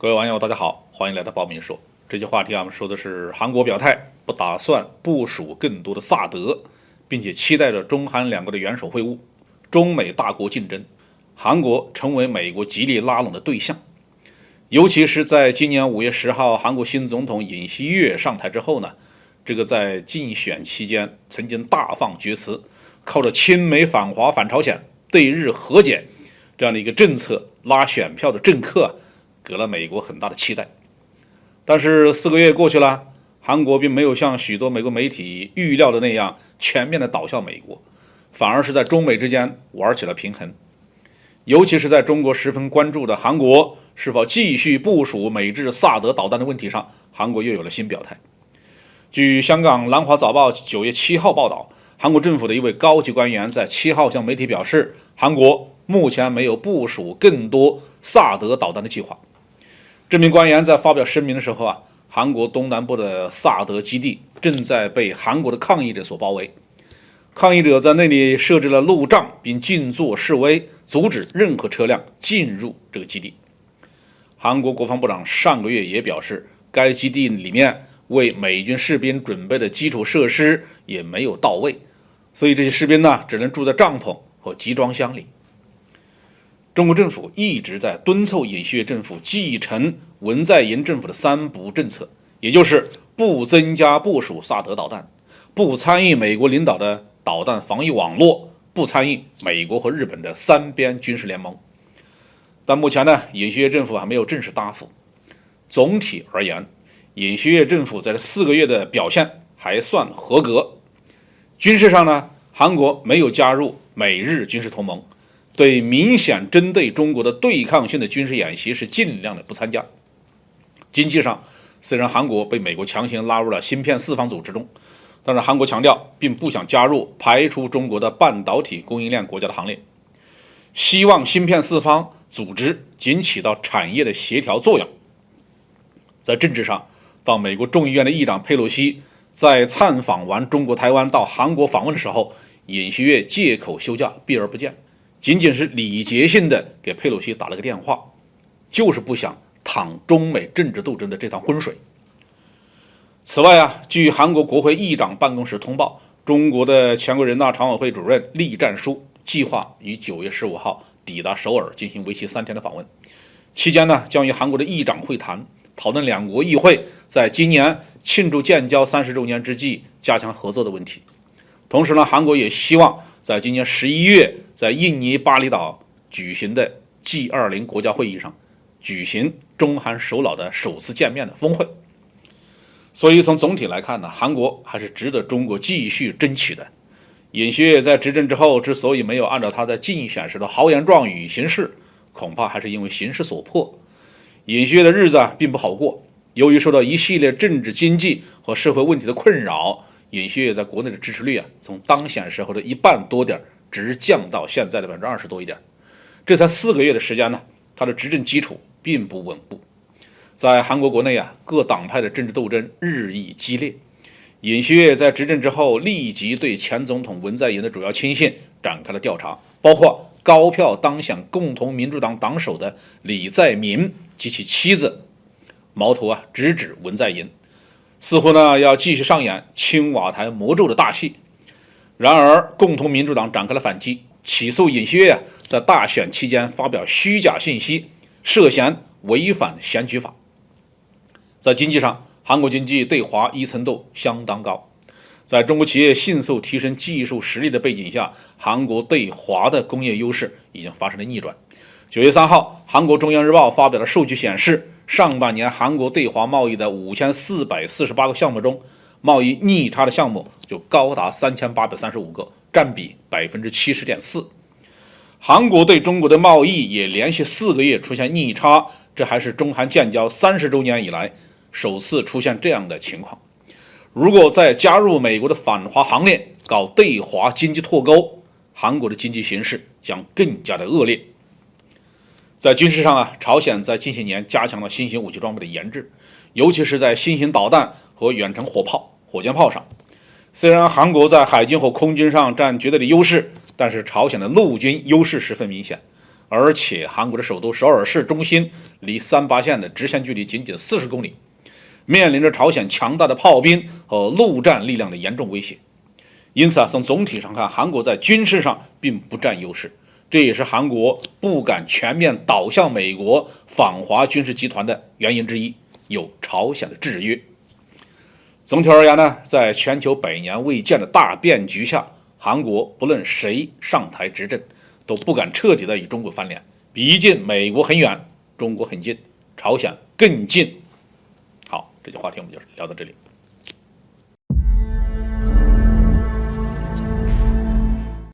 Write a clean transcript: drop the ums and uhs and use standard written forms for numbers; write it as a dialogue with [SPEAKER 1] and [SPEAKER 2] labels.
[SPEAKER 1] 各位网友，大家好，欢迎来到爆米说。这期话题我们说的是韩国表态不打算部署更多的萨德，并且期待着中韩两国的元首会晤。中美大国竞争，韩国成为美国极力拉拢的对象。尤其是在今年5月10号，韩国新总统尹锡悦上台之后呢，这个在竞选期间曾经大放厥词，靠着亲美反华反朝鲜、对日和解这样的一个政策拉选票的政客，给了美国很大的期待。但是4个月过去了，韩国并没有像许多美国媒体预料的那样全面的倒向美国，反而是在中美之间玩起了平衡。尤其是在中国十分关注的韩国是否继续部署美制萨德导弹的问题上，韩国又有了新表态。据香港南华早报9月7号报道，韩国政府的一位高级官员在7号向媒体表示，韩国目前没有部署更多萨德导弹的计划。这名官员在发表声明的时候韩国东南部的萨德基地正在被韩国的抗议者所包围，抗议者在那里设置了路障，并静坐示威，阻止任何车辆进入这个基地。韩国国防部长上个月也表示，该基地里面为美军士兵准备的基础设施也没有到位，所以这些士兵呢，只能住在帐篷和集装箱里。中国政府一直在敦促尹锡悦政府继承文在寅政府的3不政策，也就是不增加部署萨德导弹，不参与美国领导的导弹防御网络，不参与美国和日本的3边军事联盟。但目前呢，尹锡悦政府还没有正式答复。总体而言，尹锡悦政府在这4个月的表现还算合格。军事上呢，韩国没有加入美日军事同盟，对明显针对中国的对抗性的军事演习是尽量的不参加。经济上，虽然韩国被美国强行拉入了芯片四方组织中，但是韩国强调并不想加入排除中国的半导体供应链国家的行列，希望芯片四方组织仅起到产业的协调作用。在政治上，到美国众议院的议长佩洛西在参访完中国台湾到韩国访问的时候，尹锡悦借口休假避而不见，仅仅是礼节性的给佩洛西打了个电话，就是不想淌中美政治斗争的这趟浑水。此外据韩国国会议长办公室通报，中国的全国人大常委会主任栗战书计划于9月15号抵达首尔进行为期3天的访问，期间呢，将与韩国的议长会谈，讨论两国议会在今年庆祝建交30周年之际加强合作的问题。同时呢，韩国也希望在今年11月在印尼巴厘岛举行的 G20 国家会议上举行中韩首脑的首次见面的峰会。所以从总体来看呢，韩国还是值得中国继续争取的。尹锡悦在执政之后之所以没有按照他在竞选时的豪言壮语行事，恐怕还是因为形势所迫。尹锡悦的日子并不好过，由于受到一系列政治经济和社会问题的困扰，尹锡悦在国内的支持率从当选时候的1半多点直降到现在的20%多一点。这才4个月的时间呢，他的执政基础并不稳固。在韩国国内各党派的政治斗争日益激烈。尹锡悦在执政之后，立即对前总统文在寅的主要亲信展开了调查，包括高票当选共同民主党党首的李在明及其妻子，矛头直指文在寅，似乎呢要继续上演青瓦台魔咒的大戏。然而，共同民主党展开了反击，起诉尹锡悦在大选期间发表虚假信息，涉嫌违反选举法。在经济上，韩国经济对华依存度相当高，在中国企业迅速提升技术实力的背景下，韩国对华的工业优势已经发生了逆转。9月3号，韩国中央日报发表的数据显示，上半年韩国对华贸易的5448个项目中，贸易逆差的项目就高达3835个，占比70.4%。韩国对中国的贸易也连续4个月出现逆差，这还是中韩建交30周年以来首次出现这样的情况。如果再加入美国的反华行列，搞对华经济脱钩，韩国的经济形势将更加的恶劣。在军事上朝鲜在近些年加强了新型武器装备的研制，尤其是在新型导弹和远程火箭炮上。虽然韩国在海军和空军上占绝对的优势，但是朝鲜的陆军优势十分明显。而且韩国的首都首尔市中心离三八线的直线距离仅仅40公里，面临着朝鲜强大的炮兵和陆战力量的严重威胁。因此从总体上看，韩国在军事上并不占优势，这也是韩国不敢全面倒向美国访华军事集团的原因之一，有朝鲜的制约。总体而言呢，在全球100年未见的大变局下，韩国不论谁上台执政，都不敢彻底的与中国翻脸。毕竟美国很远，中国很近，朝鲜更近。好，这期话题我们就聊到这里。